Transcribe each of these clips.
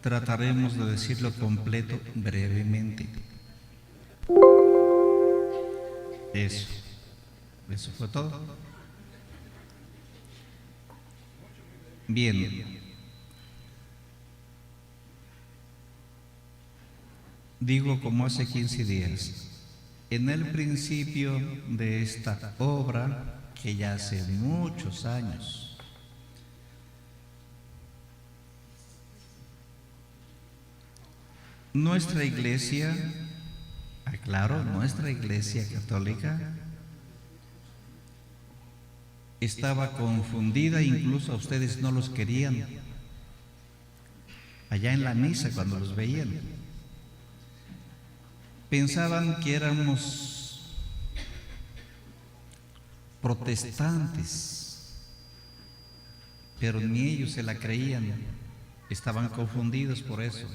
trataremos de decirlo completo brevemente. Eso fue todo. Bien. Digo como hace 15 días, en el principio de esta obra, que ya hace muchos años, nuestra iglesia, aclaro, nuestra iglesia católica estaba confundida, incluso a ustedes no los querían, allá en la misa cuando los veían. Pensaban que éramos protestantes, pero ni ellos se la creían, estaban confundidos por eso,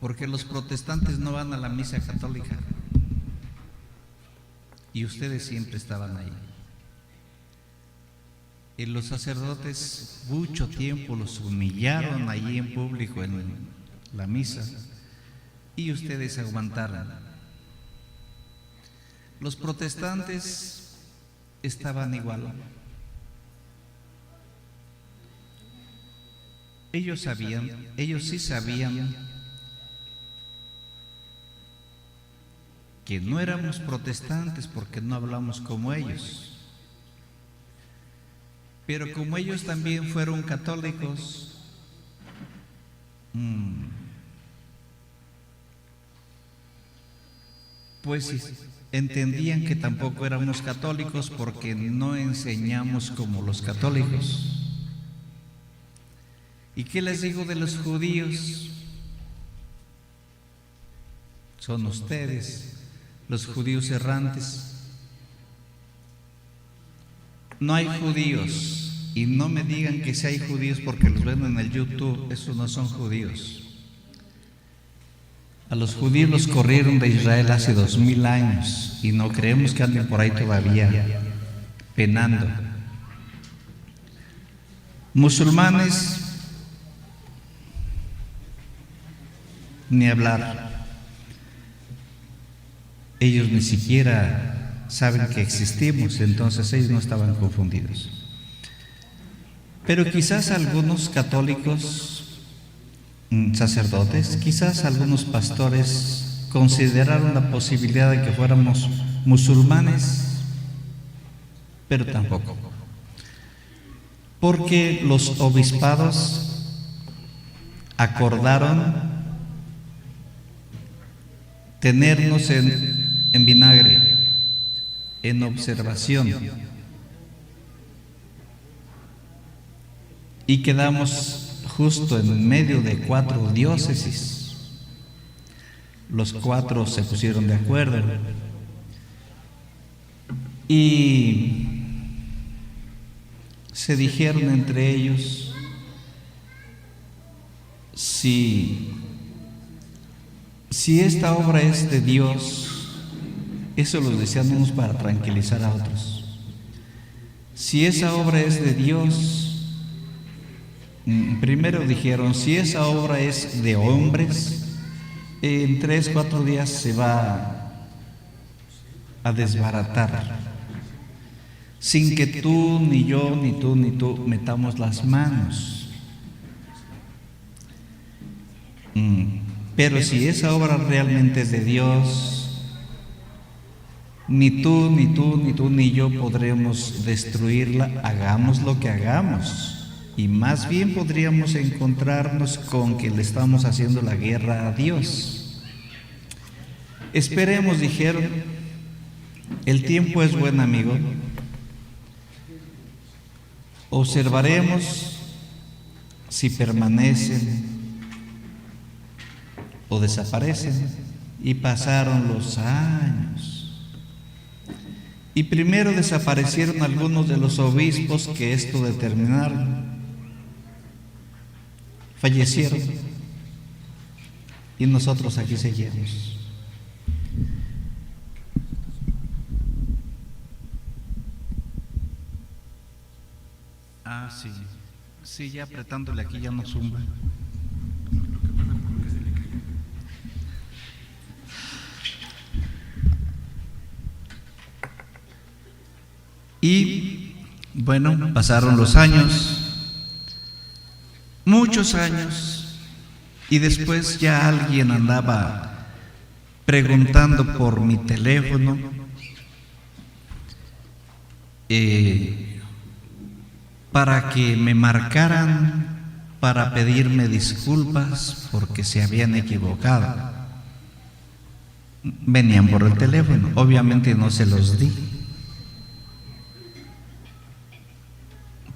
porque los protestantes no van a la misa católica y ustedes siempre estaban ahí. Y los sacerdotes mucho tiempo los humillaron allí en público en la misa y ustedes aguantaron. Los protestantes estaban igual. Ellos sí sabían que no éramos protestantes porque no hablamos como ellos. Pero como ellos también fueron católicos, pues entendían que tampoco éramos católicos porque no enseñamos como los católicos. ¿Y qué les digo de los judíos? Son ustedes, los judíos errantes. No hay judíos, y no me digan que si hay judíos porque los ven en el YouTube, esos no son judíos. A los judíos los corrieron de Israel hace 2000 años y no creemos que anden por ahí todavía penando. Musulmanes, ni hablar. Ellos ni siquiera saben que existimos, entonces ellos no estaban confundidos. Pero quizás algunos católicos, sacerdotes, quizás algunos pastores consideraron la posibilidad de que fuéramos musulmanes, pero tampoco. Porque los obispados acordaron tenernos en vinagre, en observación, y quedamos justo en medio de 4 diócesis. Los 4 se pusieron de acuerdo y se dijeron entre ellos si esta obra es de Dios. Eso lo decían unos para tranquilizar a otros. Si esa obra es de Dios, primero dijeron, si esa obra es de hombres, en 3-4 días se va a desbaratar, sin que tú, ni yo, ni tú metamos las manos. Pero si esa obra realmente es de Dios, ni tú, ni yo podremos destruirla, hagamos lo que hagamos. Y más bien podríamos encontrarnos con que le estamos haciendo la guerra a Dios. Esperemos, dijeron, el tiempo es buen amigo. Observaremos si permanecen o desaparecen. Y pasaron los años. Y primero desaparecieron algunos de los obispos que esto determinaron. Fallecieron y nosotros aquí seguimos. Sí, ya apretándole aquí ya no zumba. Y bueno, pasaron los años, muchos años, y después ya alguien andaba preguntando por mi teléfono, para que me marcaran para pedirme disculpas porque se habían equivocado. Venían por el teléfono, obviamente no se los di.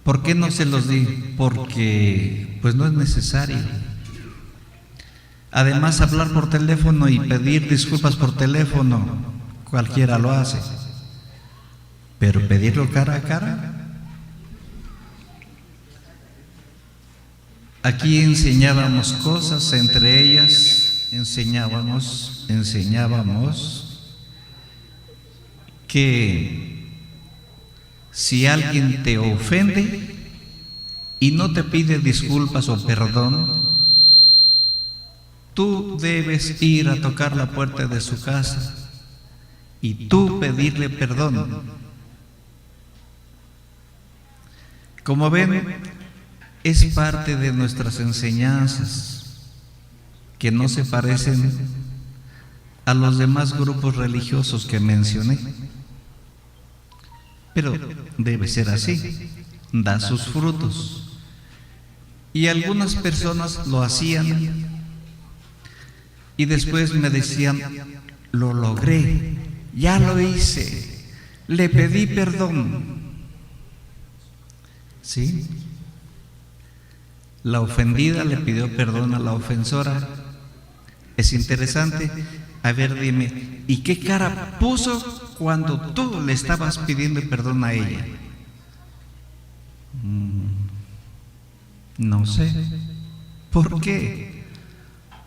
¿Por qué no se los di? Porque pues no es necesario. Además, hablar por teléfono y pedir disculpas por teléfono, cualquiera lo hace. Pero pedirlo cara a cara. Aquí enseñábamos cosas, entre ellas enseñábamos que si alguien te ofende y no te pide disculpas o perdón, tú debes ir a tocar la puerta de su casa y tú pedirle perdón. Como ven, es parte de nuestras enseñanzas que no se parecen a los demás grupos religiosos que mencioné. Pero debe ser así, da sus frutos. Y algunas personas lo hacían y después me decían, lo logré, ya lo hice, le pedí perdón. ¿Sí? La ofendida le pidió perdón a la ofensora. Es interesante. A ver, dime, ¿y qué cara puso cuando tú le estabas pidiendo perdón a ella? No sé. ¿Por qué?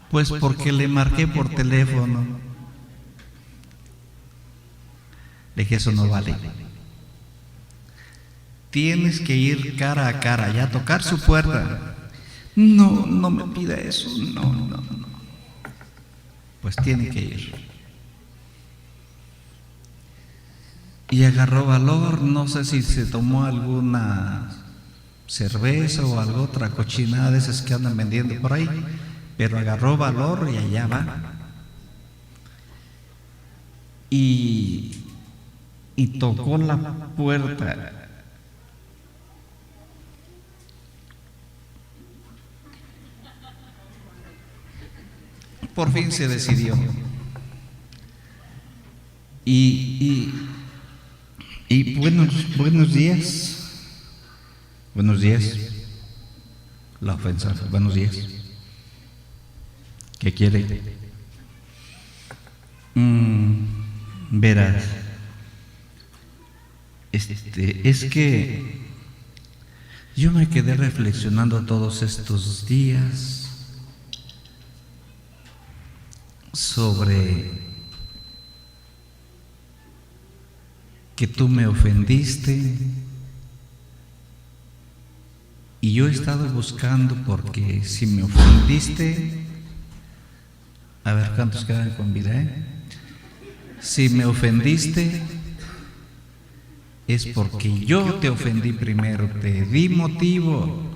Pues porque le marqué por teléfono. Le dije, eso no vale. Tienes que ir cara a cara, ya tocar su puerta. No, no me pida eso, no. Pues tiene que ir. Y agarró valor, no sé si se tomó alguna cerveza o alguna otra cochinada de esas que andan vendiendo por ahí, pero agarró valor y allá va. Y tocó la puerta. Por fin se decidió. Y buenos días. Buenos días. La ofensa. Buenos días. ¿Qué quiere? Verás. Es que yo me quedé reflexionando todos estos días sobre que tú me ofendiste y yo he estado buscando, porque si me ofendiste, a ver cuántos quedan con vida, si me ofendiste es porque yo te ofendí primero, te di motivo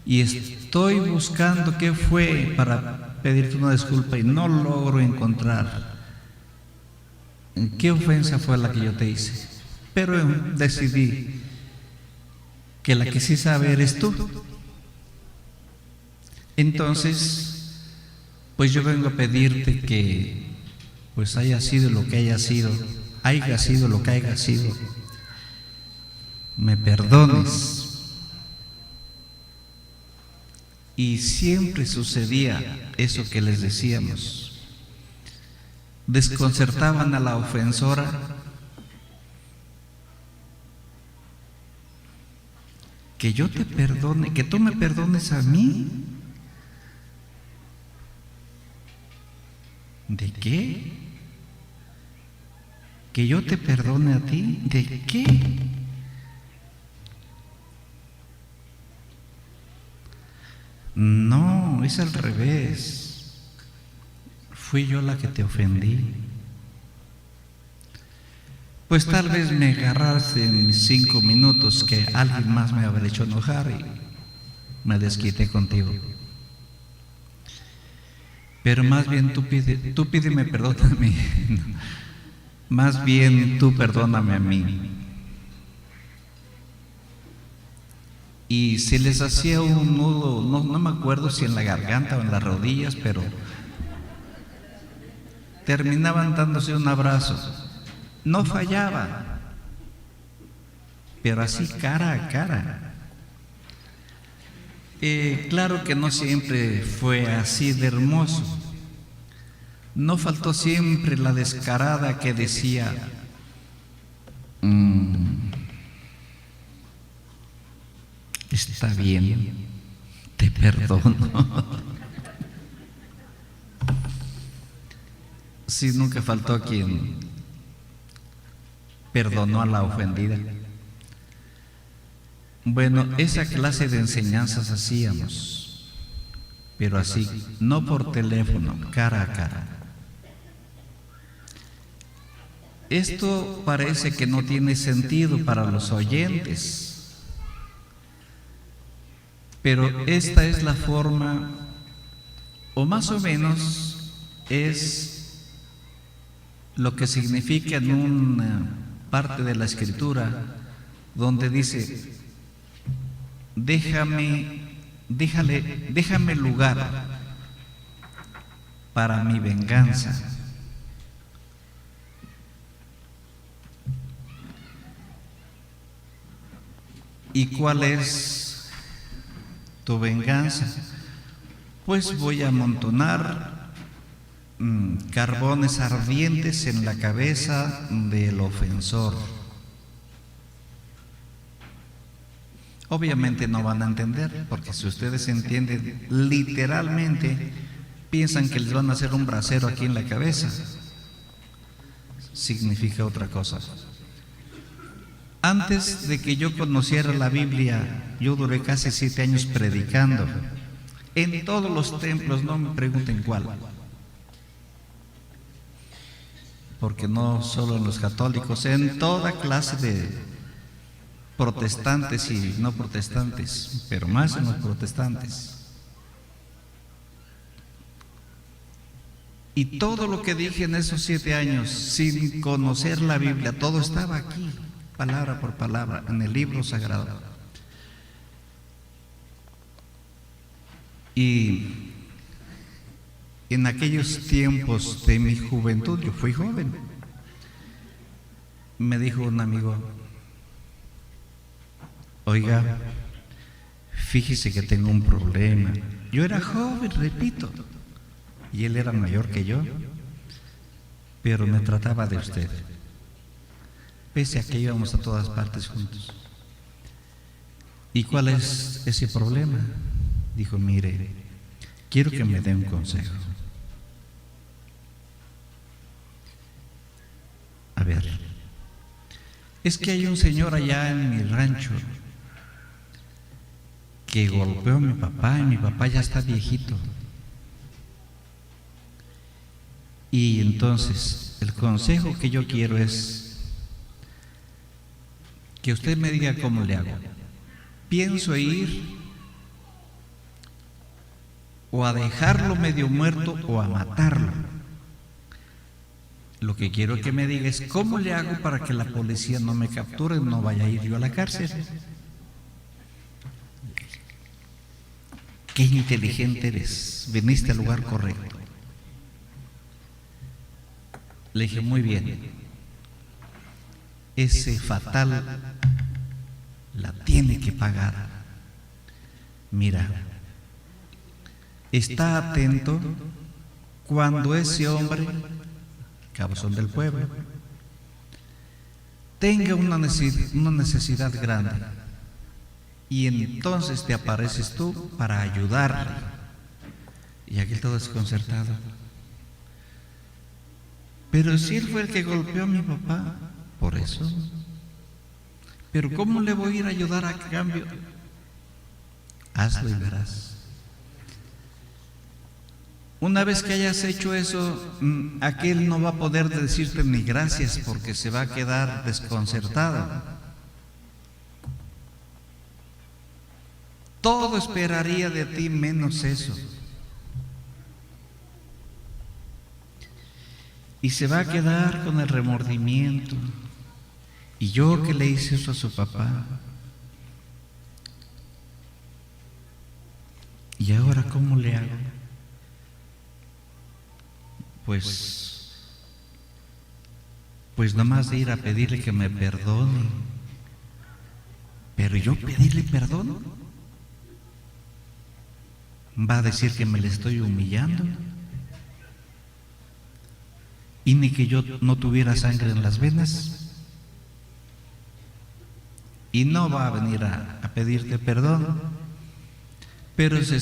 y estoy buscando qué fue para pedirte una disculpa y no logro encontrar qué ofensa fue la que yo te hice, pero decidí que la que sí sabe eres tú. Entonces, pues yo vengo a pedirte que pues haya sido lo que haya sido lo que haya sido, me perdones. Y siempre sucedía eso que les decíamos. Desconcertaban a la ofensora, que yo te perdone, que tú me perdones a mí. ¿De qué? ¿Que yo te perdone a ti? ¿De qué? No, es al revés. Fui yo la que te ofendí. pues tal vez me agarraste en 5 minutos que alguien más me habrá hecho enojar y me desquité contigo. Pero más bien tú pídeme perdón a mí. Más bien tú perdóname a mí. Y se les hacía un nudo, no me acuerdo si en la garganta o en las rodillas, pero terminaban dándose un abrazo. No fallaban, pero así cara a cara. Claro que no siempre fue así de hermoso. No faltó siempre la descarada que decía, está bien, te perdono. Sí, nunca faltó quien perdonó a la ofendida. Bueno, esa clase de enseñanzas hacíamos, pero así, no por teléfono, cara a cara. Esto parece que no tiene sentido para los oyentes, pero esta es la forma, o más o menos es lo que significa en una parte de la Escritura donde dice: déjame lugar para mi venganza. ¿Y cuál es tu venganza? Pues voy a amontonar carbones ardientes en la cabeza del ofensor. Obviamente no van a entender, porque si ustedes entienden literalmente, piensan que les van a hacer un brasero aquí en la cabeza. Significa otra cosa. Antes de que yo conociera la Biblia, yo duré casi 7 años predicando en todos los templos, no me pregunten cuál, porque no solo en los católicos, en toda clase de protestantes y no protestantes, pero más en los protestantes. Y todo lo que dije en esos 7 años, sin conocer la Biblia, todo estaba aquí, palabra por palabra, en el libro sagrado. Y en aquellos tiempos de mi juventud, yo fui joven, me dijo un amigo: oiga, fíjese que tengo un problema. Yo era joven, repito, y él era mayor que yo, pero me trataba de usted, pese a que íbamos a todas partes juntos. ¿Y cuál es ese problema? Dijo: mire, quiero que me dé un consejo. A ver, es que hay un señor allá en mi rancho que golpeó a mi papá y mi papá ya está viejito. Y entonces el consejo que yo quiero es que usted me diga cómo le hago. Pienso ir o a dejarlo medio muerto o a matarlo. Lo que quiero que me diga es cómo le hago para que la policía no me capture, no vaya a ir yo a la cárcel. Qué inteligente eres, viniste al lugar correcto. Le dije: muy bien, ese fatal la tiene que pagar. Mira, está atento cuando ese hombre, cabezón del pueblo, tenga una necesidad grande, y entonces te apareces tú para ayudarle. Y aquel todo desconcertado: pero si él fue el que golpeó a mi papá, por eso. Pero ¿cómo le voy a ir a ayudar a cambio? Hazlo y verás. Una vez que hayas hecho eso, aquel no va a poder decirte ni gracias porque se va a quedar desconcertado. Todo esperaría de ti menos eso. Y se va a quedar con el remordimiento. ¿Y yo que le hice eso a su papá? ¿Y ahora cómo le hago? Pues nomás de ir a pedirle que me perdone. Pero yo pedirle perdón, va a decir que me le estoy humillando. Y ni que yo no tuviera sangre en las venas. Y no va a venir a pedirte perdón, pero se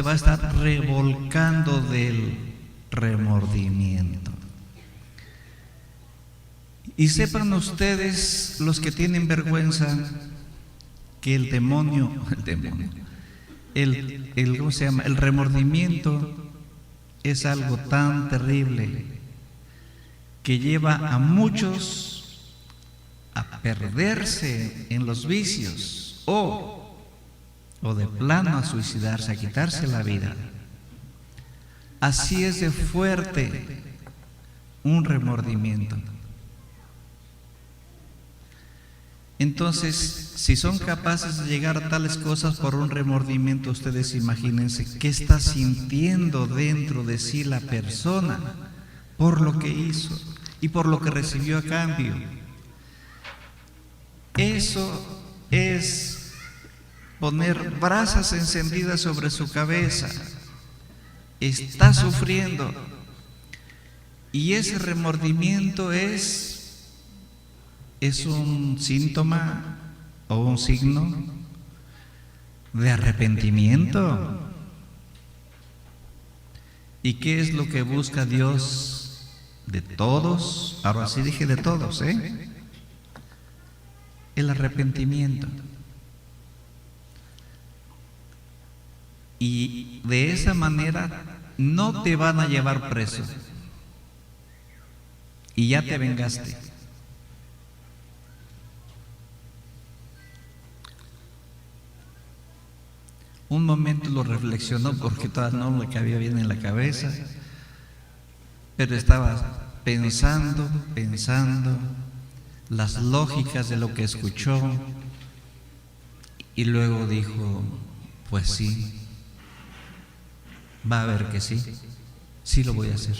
va a estar revolcando del remordimiento. Y sepan ustedes, los que tienen vergüenza, que el demonio, ¿cómo se llama? El remordimiento es algo tan terrible que lleva a muchos a perderse en los vicios o de plano a suicidarse, a quitarse la vida. Así es de fuerte un remordimiento. Entonces, si son capaces de llegar a tales cosas por un remordimiento, ustedes imagínense qué está sintiendo dentro de sí la persona por lo que hizo y por lo que recibió a cambio. Eso es poner brasas encendidas sobre su cabeza. Está sufriendo. Y ese remordimiento es un síntoma o un signo de arrepentimiento. ¿Y qué es lo que busca Dios de todos? Ahora sí dije de todos, el arrepentimiento. Y de esa manera no te van a llevar preso. Y ya te vengaste. Un momento lo reflexionó porque todavía no le cabía bien en la cabeza, pero estaba pensando las lógicas de lo que escuchó y luego dijo, pues sí, va a ver que sí lo voy a hacer.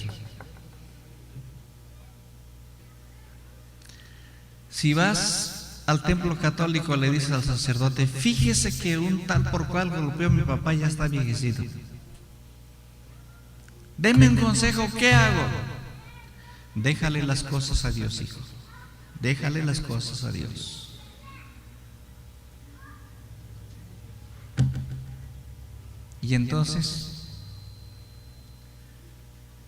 Si vas al templo católico, le dices al sacerdote, fíjese que un tal por cual golpeó a mi papá, ya está viejecito. Deme un consejo, ¿qué hago? Déjale las cosas a Dios, hijo. Déjale las cosas a Dios. Y entonces,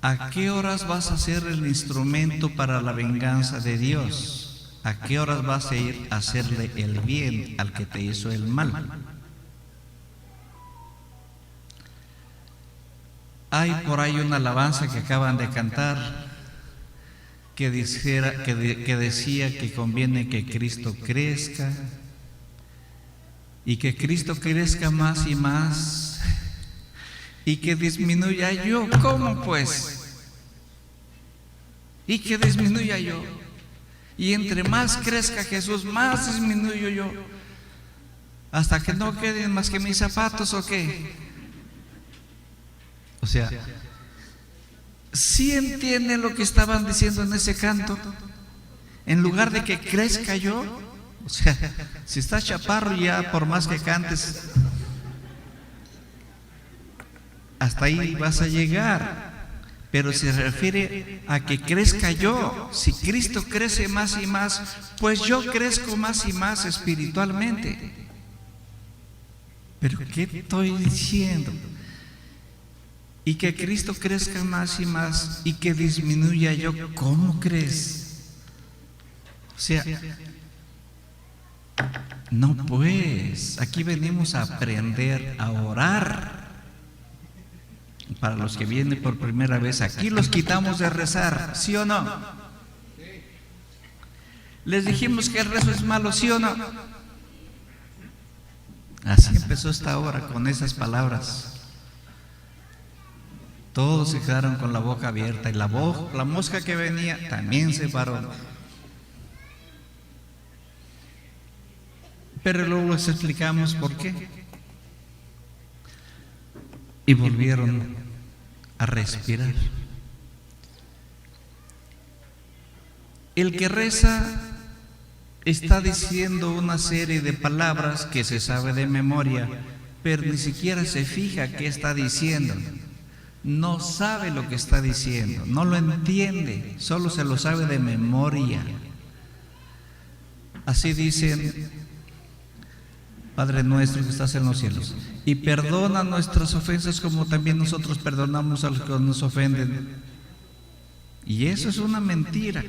¿a qué horas vas a ser el instrumento para la venganza de Dios? ¿A qué horas vas a ir a hacerle el bien al que te hizo el mal? Hay por ahí una alabanza que acaban de cantar que decía que conviene que Cristo crezca y que Cristo crezca más y más y que disminuya yo. ¿Cómo pues? Y que disminuya yo. Y entre más crezca Jesús, más disminuyo yo, hasta que no queden más que mis zapatos, ¿o qué? O sea, ¿sí entienden lo que estaban diciendo en ese canto? En lugar de que crezca yo, o sea, si estás chaparro ya por más que cantes, hasta ahí vas a llegar. Pero se refiere a que crezca yo. Si Cristo crece más y más, pues yo crezco más y más espiritualmente. ¿Pero qué estoy diciendo? Y que Cristo crezca más y más y que disminuya yo. ¿Cómo crees? O sea, no pues, aquí venimos a aprender a orar. Para los que vienen por primera vez, aquí los quitamos de rezar, ¿sí o no? Les dijimos que el rezo es malo, ¿sí o no? Así empezó esta obra, con esas palabras. Todos se quedaron con la boca abierta y la mosca que venía también se paró. Pero luego les explicamos por qué. Y volvieron a respirar. El que reza está diciendo una serie de palabras que se sabe de memoria, pero ni siquiera se fija qué está diciendo. No sabe lo que está diciendo, no lo entiende, solo se lo sabe de memoria. Así dicen: Padre nuestro que estás en los cielos, y perdona nuestras ofensas como también nosotros perdonamos a los que nos ofenden. Y eso es una mentira.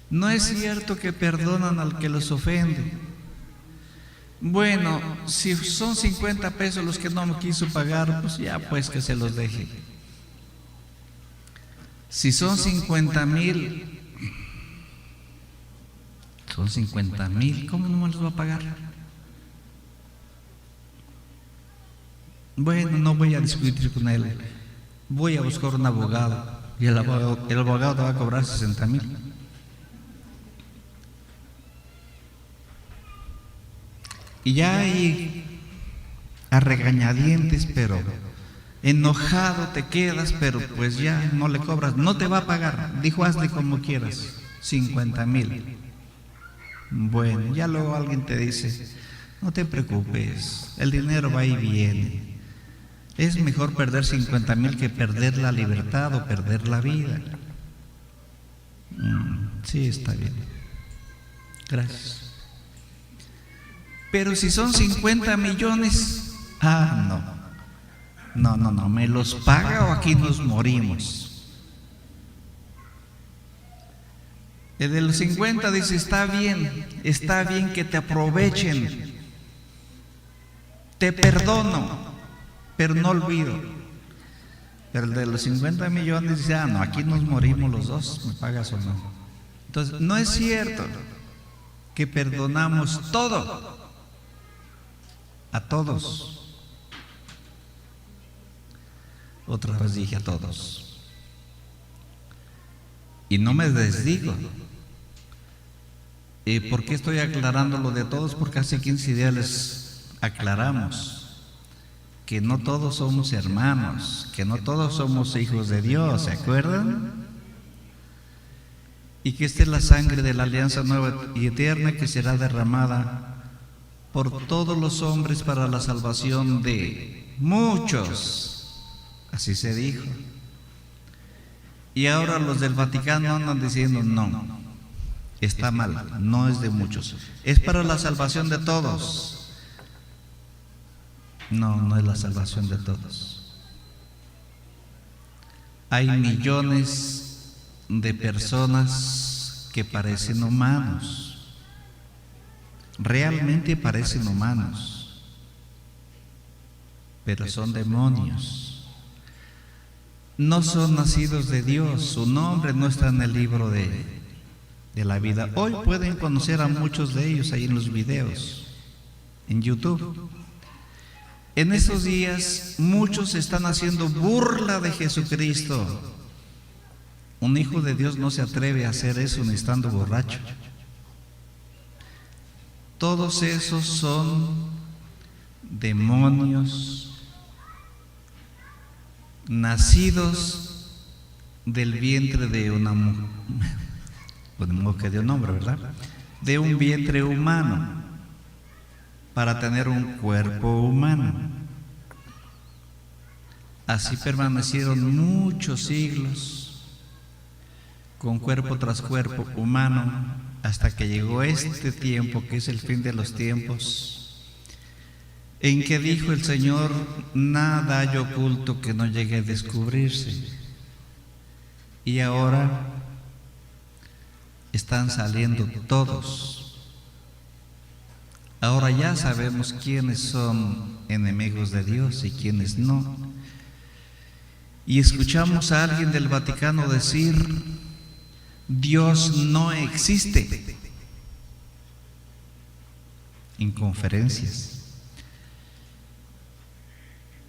No es cierto que perdonan al que los ofende. Bueno, si son 50 pesos los que no me quiso pagar, pues ya pues que se los deje. Si son 50,000, son 50,000, ¿cómo no me los va a pagar? Bueno, no voy a discutir con él, voy a buscar un abogado y el abogado te va a cobrar 60,000. Y ya ahí a regañadientes, pero enojado te quedas, pero pues ya no le cobras, no te va a pagar. Dijo: hazle como quieras, 50,000. Bueno, ya luego alguien te dice: no te preocupes, el dinero va y viene. Es mejor perder 50,000 que perder la libertad o perder la vida. Sí, está bien. Gracias. Pero si son 50 millones, no, ¿me los paga o aquí nos morimos? El de los 50 dice: está bien que te aprovechen, te perdono, pero no olvido. Pero el de los 50 millones dice: no, aquí nos morimos los dos, ¿me pagas o no? Entonces, no es cierto que perdonamos todo. A todos. Otra vez dije a todos. Y no me desdigo. ¿Por qué estoy aclarando lo de todos? Porque hace 15 días les aclaramos que no todos somos hermanos, que no todos somos hijos de Dios, ¿se acuerdan? Y que esta es la sangre de la alianza nueva y eterna que será derramada por todos los hombres para la salvación de muchos. Así se dijo. Y ahora los del Vaticano andan diciendo: no, está mal, no es de muchos, es para la salvación de todos. No es la salvación de todos. Hay millones de personas que parecen humanos. Realmente parecen humanos, pero son demonios. No son nacidos de Dios, su nombre no está en el libro de la vida. Hoy pueden conocer a muchos de ellos ahí en los videos, en YouTube. En estos días muchos están haciendo burla de Jesucristo. Un hijo de Dios no se atreve a hacer eso ni estando borracho. Todos esos son demonios nacidos del vientre de una mujer, que dio nombre, ¿verdad? De un vientre humano, para tener un cuerpo humano. Así permanecieron muchos siglos, con cuerpo tras cuerpo humano, hasta que llegó este tiempo, que es el fin de los tiempos, en que dijo el Señor: nada hay oculto que no llegue a descubrirse. Y ahora están saliendo todos. Ahora ya sabemos quiénes son enemigos de Dios y quiénes no. y escuchamos a alguien del Vaticano decir: Dios no existe, en conferencias.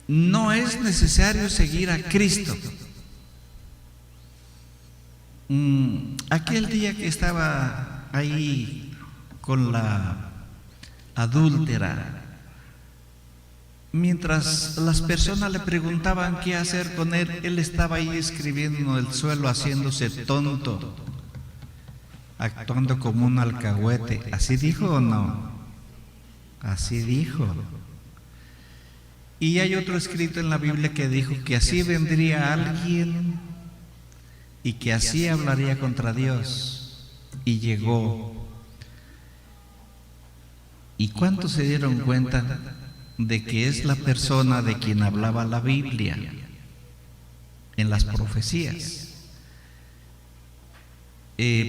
No es necesario seguir a Cristo. Aquel día que estaba ahí con la adúltera, mientras las personas le preguntaban qué hacer con él, él estaba ahí escribiendo en el suelo, haciéndose tonto, actuando como un alcahuete. ¿Así dijo o no? Así dijo. Y hay otro escrito en la Biblia que dijo que así vendría alguien y que así hablaría contra Dios. Y llegó. ¿Y cuántos se dieron cuenta de que es la persona de quien hablaba la Biblia en las profecías?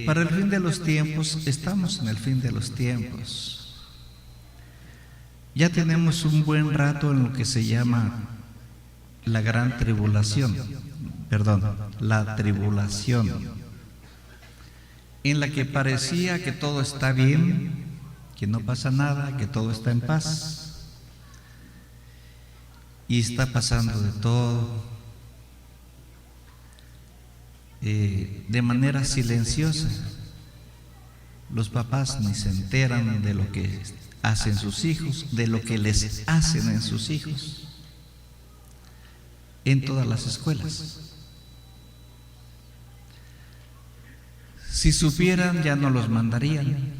Para el fin de los tiempos, estamos en el fin de los tiempos. Ya tenemos un buen rato en lo que se llama la gran tribulación, la tribulación, en la que parecía que todo está bien, que no pasa nada, que todo está en paz, y está pasando de todo, de manera silenciosa. Los papás ni se enteran de lo que hacen sus hijos, de lo que les hacen en sus hijos, en todas las escuelas. Si supieran, ya no los mandarían.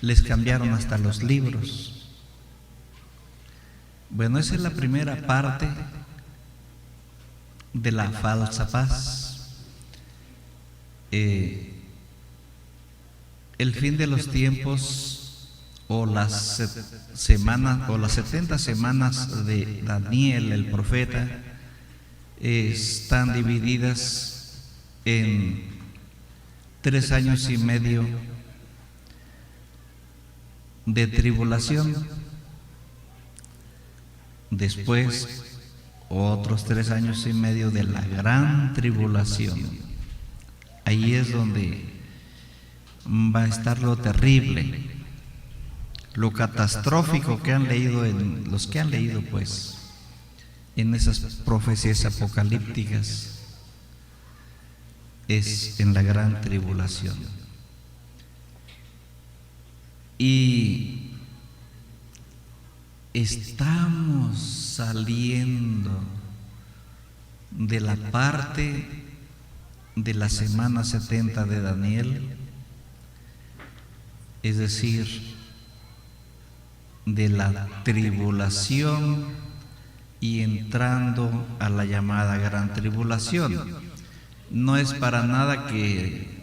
Les cambiaron hasta los libros. Bueno, esa es la primera parte de la falsa paz. El fin de los tiempos, o las semanas, o las 70 semanas de Daniel el profeta, están divididas en 3 años y medio de tribulación, después otros 3 años y medio de la gran tribulación. Ahí es donde va a estar lo terrible, lo catastrófico que han leído, los que han leído pues en esas profecías apocalípticas, es en la gran tribulación. Y estamos saliendo de la parte de la semana 70 de Daniel, es decir, de la tribulación, y entrando a la llamada gran tribulación. No es para nada que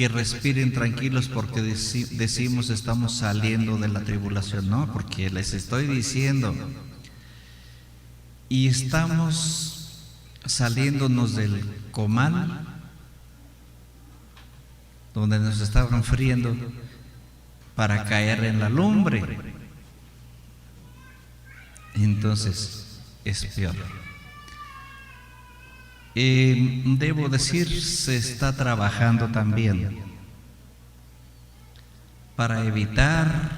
respiren tranquilos porque decimos estamos saliendo de la tribulación, no, porque les estoy diciendo, y estamos saliéndonos del comal donde nos estaban friendo para caer en la lumbre. Entonces es peor. Debo decir, se está trabajando también para evitar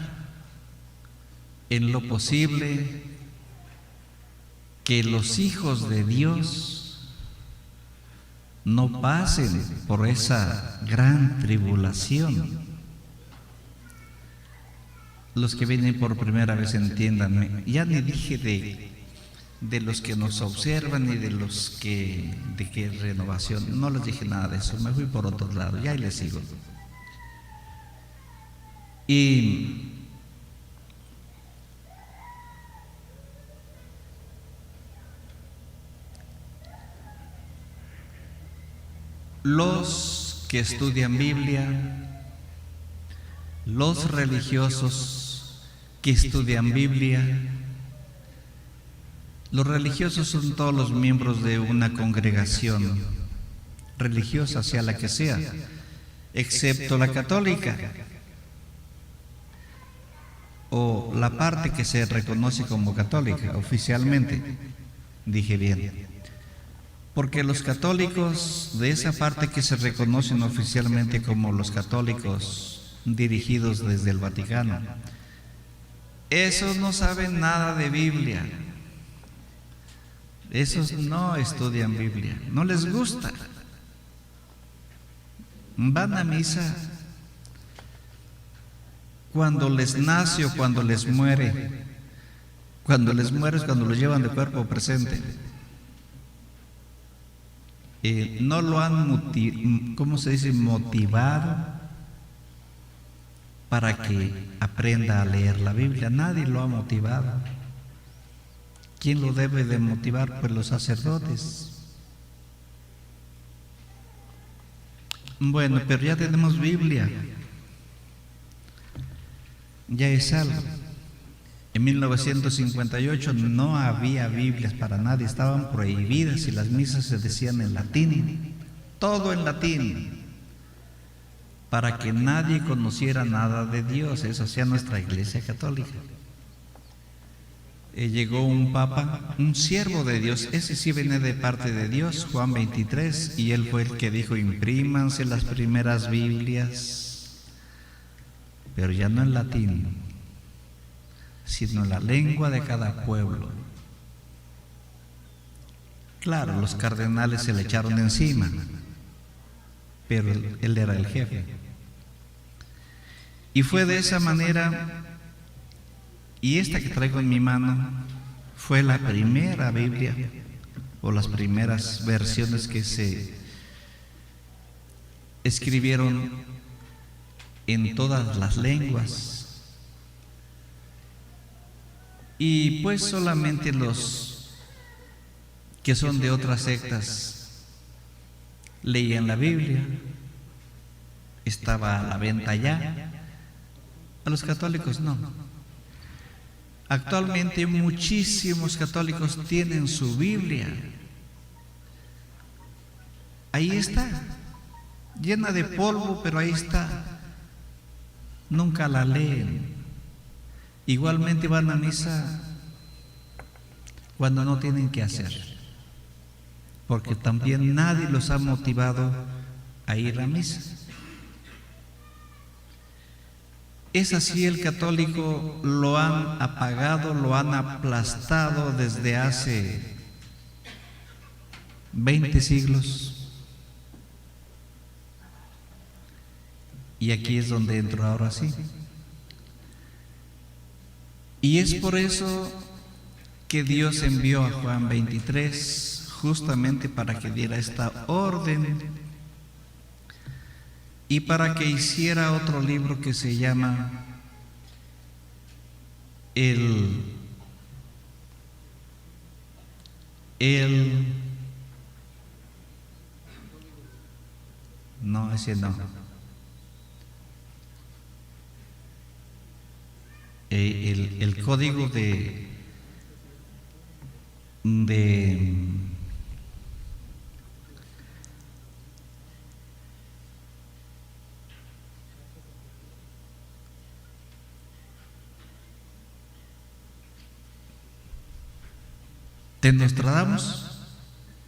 en lo posible que los hijos de Dios no pasen por esa gran tribulación. Los que vienen por primera vez, entiéndanme, ya ni dije de los que nos observan ni de los que de qué renovación, no les dije nada de eso, me fui por otro lado, ya ahí les sigo. Y los que estudian Biblia, los religiosos que estudian Biblia, los religiosos son todos los miembros de una congregación religiosa, sea la que sea, excepto la católica, o la parte que se reconoce como católica oficialmente. Dije bien. Porque los católicos de esa parte que se reconocen oficialmente como los católicos dirigidos desde el Vaticano, esos no saben nada de Biblia. Esos no estudian Biblia, no les gusta. Van a misa cuando les nace o cuando les muere. Cuando les muere es cuando los llevan de cuerpo presente. No lo han, ¿cómo se dice?, motivado para que aprenda a leer la Biblia. Nadie lo ha motivado. ¿Quién lo debe de motivar? Pues los sacerdotes. Bueno, pero ya tenemos Biblia. Ya es algo. En 1958 no había Biblias para nadie, estaban prohibidas y las misas se decían en latín, todo en latín, para que nadie conociera nada de Dios. Eso hacía nuestra Iglesia Católica. Llegó un papa, un siervo de Dios, ese sí viene de parte de Dios, Juan 23, y él fue el que dijo: imprímanse las primeras Biblias, pero ya no en latín, sino en la lengua de cada pueblo. Claro, los cardenales se le echaron encima, pero él era el jefe. Y fue de esa manera. Y esta que traigo en mi mano fue la primera Biblia, o las primeras versiones que se escribieron en todas las lenguas. Y pues solamente los que son de otras sectas leían la Biblia. Estaba a la venta ya. A los católicos no. Actualmente muchísimos católicos tienen su Biblia. Ahí está, llena de polvo, pero ahí está. Nunca la leen. Igualmente van a misa cuando no tienen que hacer, porque también nadie los ha motivado a ir a misa. Es así, el católico lo han apagado, lo han aplastado desde hace 20 siglos. Y aquí es donde entro ahora sí. Y es por eso que Dios envió a Juan 23, justamente para que diera esta orden y para que hiciera otro libro que se llama no, ese no. El código de Nostradamus.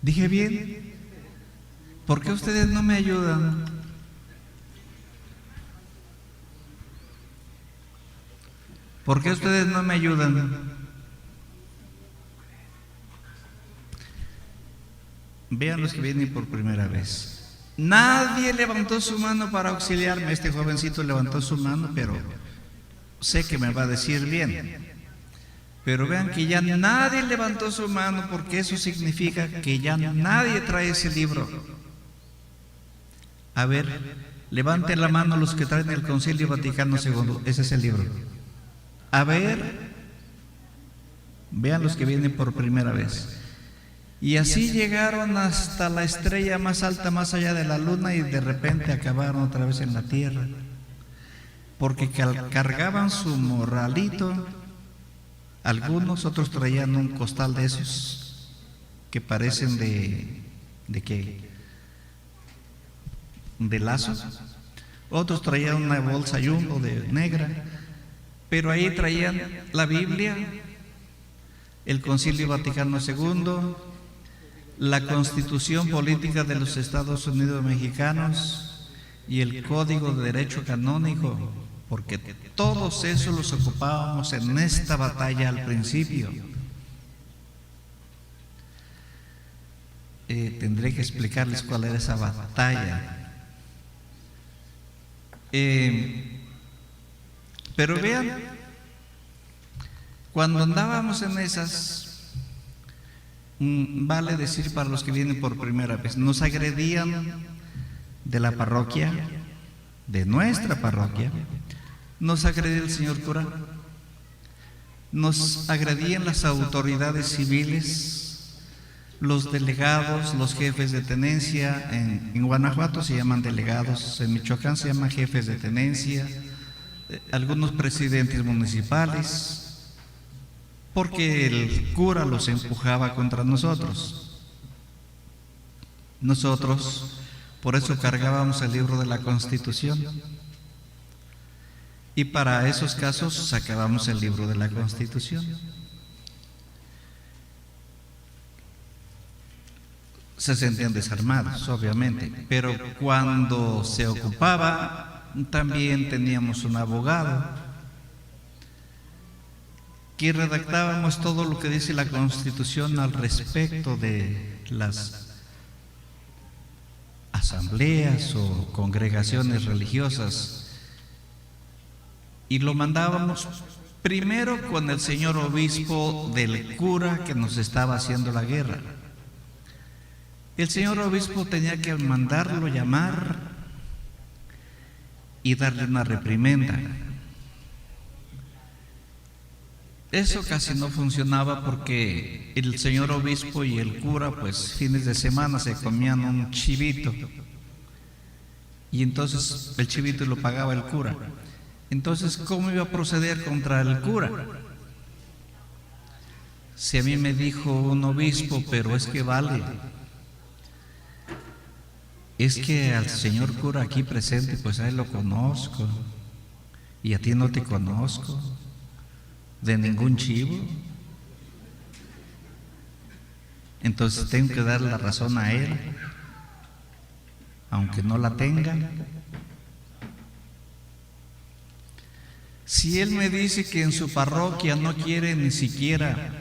¿Dije bien? ¿Por qué ustedes no me ayudan? ¿Por qué ustedes no me ayudan? Vean los que vienen por primera vez. Nadie levantó su mano para auxiliarme. Este jovencito levantó su mano, pero sé que me va a decir bien. Pero vean que ya nadie levantó su mano, porque eso significa que ya nadie trae ese libro. A ver, levanten la mano los que traen el Concilio Vaticano II. Ese es el libro. A ver, vean los que vienen por primera vez. Y así llegaron hasta la estrella más alta, más allá de la luna, y de repente acabaron otra vez en la tierra, porque cargaban su morralito. Algunos, otros traían un costal de esos que parecen de lazo. Otros traían una bolsa jumbo de negra, pero ahí traían la Biblia, el Concilio Vaticano II, la Constitución Política de los Estados Unidos Mexicanos y el Código de Derecho Canónico, porque todos esos los ocupábamos en esta batalla al principio. Tendré que explicarles cuál era esa batalla. Pero vean, cuando andábamos en esas, vale decir para los que vienen por primera vez, nos agredían de la parroquia, de nuestra parroquia, nos agredía el señor cura, nos agredían las autoridades civiles, los delegados, los jefes de tenencia. En Guanajuato se llaman delegados, en Michoacán se llaman jefes de tenencia, algunos presidentes municipales, porque el cura los empujaba contra nosotros. Nosotros, por eso cargábamos el libro de la Constitución, y para esos casos sacábamos el libro de la Constitución. Se sentían desarmados, obviamente, pero cuando se ocupaba, también teníamos un abogado que redactábamos todo lo que dice la Constitución al respecto de las asambleas o congregaciones religiosas, y lo mandábamos primero con el señor obispo del cura que nos estaba haciendo la guerra. El señor obispo tenía que mandarlo llamar y darle una reprimenda. Eso casi no funcionaba porque el señor obispo y el cura, pues fines de semana se comían un chivito, y entonces el chivito lo pagaba el cura. Entonces, ¿cómo iba a proceder contra el cura? Si a mí me dijo un obispo, pero es que vale, es que al señor cura aquí presente, pues a él lo conozco, y a ti no te conozco de ningún chivo, entonces tengo que dar la razón a él, aunque no la tenga. Si él me dice que en su parroquia no quiere ni siquiera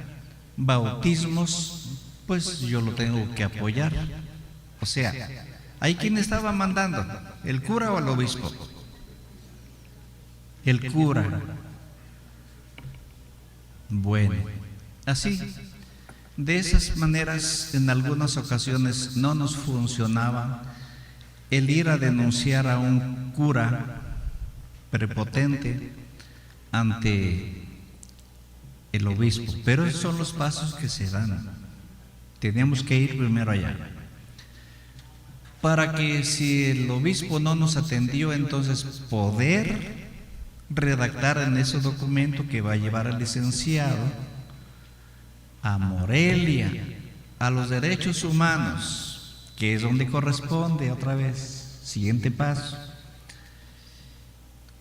bautismos, pues yo lo tengo que apoyar. O sea, ¿ahí quién estaba mandando? ¿El cura o el obispo? El cura. Bueno, así, de esas maneras, en algunas ocasiones no nos funcionaba el ir a denunciar a un cura prepotente ante el obispo, pero esos son los pasos que se dan. Teníamos que ir primero allá, para que si el obispo no nos atendió, entonces poder redactar en ese documento que va a llevar al licenciado a Morelia, a los derechos humanos, que es donde corresponde otra vez. Siguiente paso.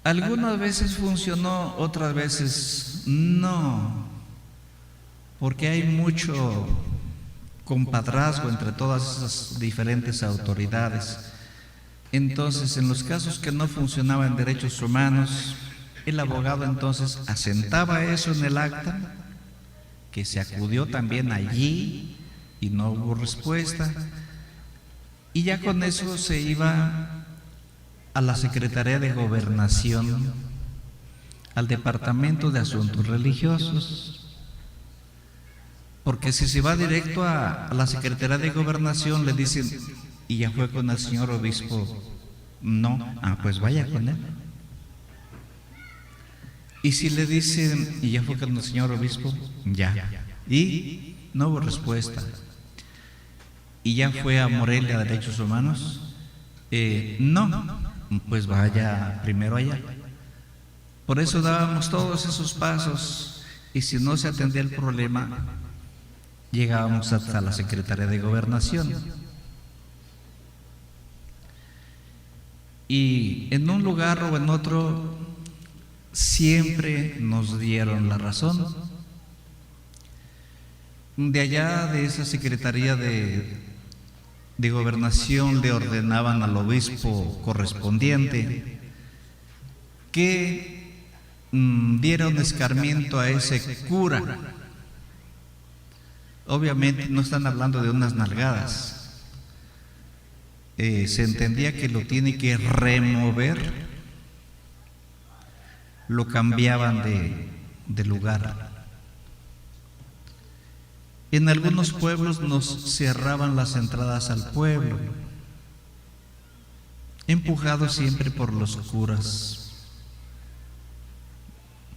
Algunas veces funcionó, otras veces no, porque hay mucho compadrazgo entre todas esas diferentes autoridades. Entonces, en los casos que no funcionaban derechos humanos, el abogado entonces asentaba eso en el acta, que se acudió también allí y no hubo respuesta, y ya con eso se iba a la Secretaría de Gobernación, al Departamento de Asuntos Religiosos, porque si se va directo a la Secretaría de Gobernación le dicen, y ya fue con el señor obispo, no, pues vaya con él. Y si le dicen, y ya fue con el señor obispo, ya, y no hubo respuesta, y ya fue a Morelia Derechos Humanos, no, pues vaya primero allá. Por eso dábamos todos esos pasos, y si no se atendía el problema, llegábamos hasta la Secretaría de Gobernación. Y en un lugar o en otro siempre nos dieron la razón. de allá, de esa Secretaría de Gobernación, le ordenaban al obispo correspondiente que diera un escarmiento a ese cura. Obviamente no están hablando de unas nalgadas. Se entendía que lo tiene que remover, lo cambiaban de lugar. En algunos pueblos nos cerraban las entradas al pueblo, empujados siempre por los curas.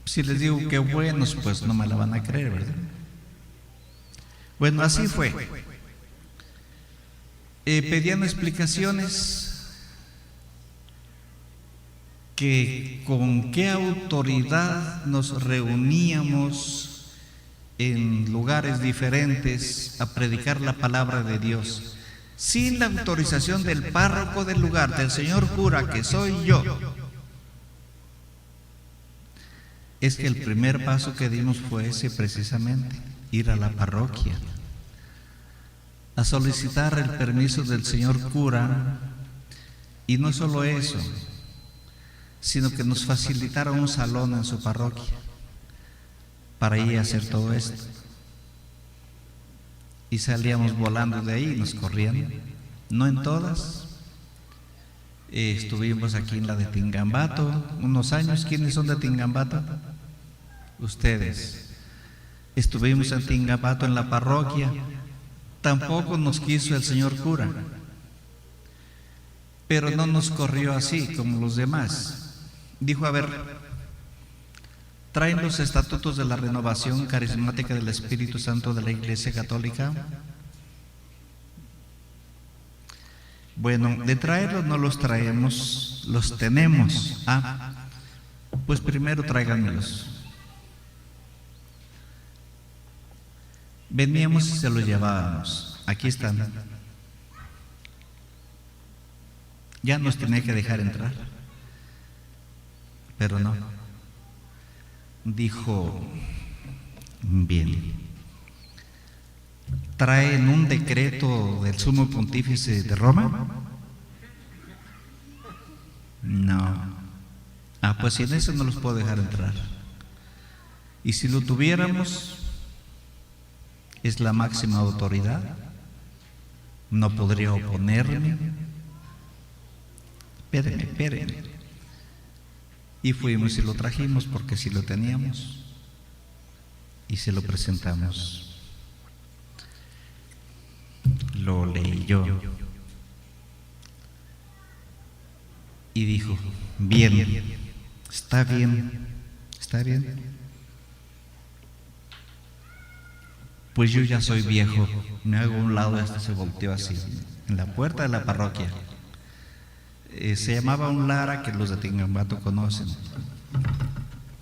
Si les digo que buenos, pues no me la van a creer, ¿verdad? Bueno, así fue. Pedían explicaciones, que con qué autoridad nos reuníamos en lugares diferentes a predicar la palabra de Dios, sin la autorización del párroco del lugar, del señor cura, que soy yo. Es que el primer paso que dimos fue ese, precisamente, ir a la parroquia a solicitar el permiso del señor cura, y no solo eso, sino que nos facilitara un salón en su parroquia para ir a hacer todo esto. Y salíamos volando de ahí y nos corrían. No en todas. Estuvimos aquí en la de Tingambato unos años. ¿Quiénes son de Tingambato? Ustedes. Estuvimos en Tingambato en la parroquia. Tampoco nos quiso el señor cura, pero no nos corrió así como los demás. Dijo: a ver, ¿traen los estatutos de la renovación carismática del Espíritu Santo de la Iglesia Católica? Bueno, de traerlos no los traemos, los tenemos. Pues primero tráiganmelos. Veníamos y se los llevábamos. Aquí están. Ya nos tenía que dejar entrar, pero no. Dijo: bien, ¿traen un decreto del Sumo Pontífice de Roma? No. Pues si en eso no los puedo dejar entrar. Y si lo tuviéramos, es la máxima autoridad, no podría oponerme. Espérenme. Y fuimos y lo trajimos, porque si lo teníamos, y se lo presentamos. Lo leyó y dijo: bien, está bien. Pues yo ya soy viejo. Me hago a un lado. Hasta se volteó así en la puerta de la parroquia. Se llamaba un Lara, que los de Tingambato conocen,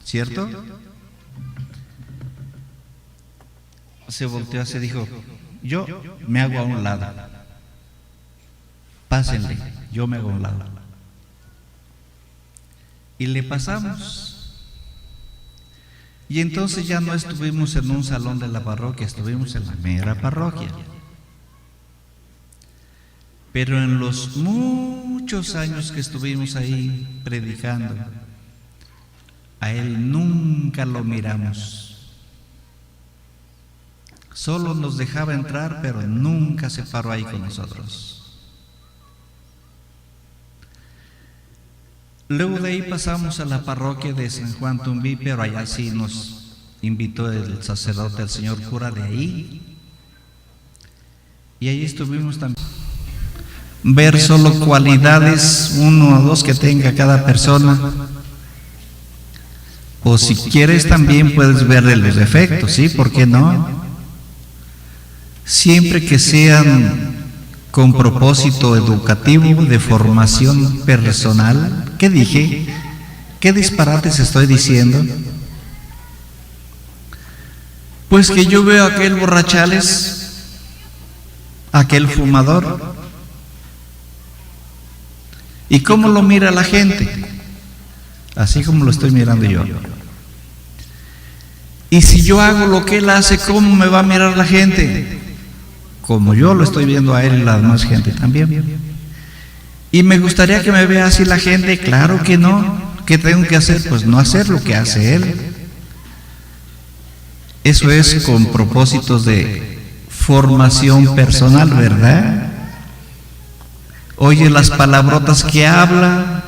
¿cierto? Se volteó así, dijo: yo me hago a un lado, pásenle, yo me hago a un lado. Y le pasamos. Y entonces ya no estuvimos en un salón de la parroquia, estuvimos en la mera parroquia. Pero en los muchos años que estuvimos ahí predicando, a él nunca lo miramos. Solo nos dejaba entrar, pero nunca se paró ahí con nosotros. Luego de ahí pasamos a la parroquia de San Juan Tumbí, pero allá sí nos invitó el sacerdote, el señor cura de ahí. Y ahí estuvimos también. Ver solo cualidades, 1 o 2 que tenga cada persona. O si quieres también puedes verle los defectos, ¿sí? ¿Por qué no? Siempre que sean con propósito educativo, de formación personal. ¿Qué dije? ¿Qué disparates estoy diciendo? Pues que yo veo a aquel borrachales, aquel fumador, ¿y cómo lo mira la gente? Así como lo estoy mirando yo. Y si yo hago lo que él hace, ¿cómo me va a mirar la gente? Como yo lo estoy viendo a él y la demás gente también. Y me gustaría que me vea así la gente. Claro que no. ¿Qué tengo que hacer? Pues no hacer lo que hace él. Eso es con propósitos de formación personal, ¿verdad? Oye las palabrotas que habla,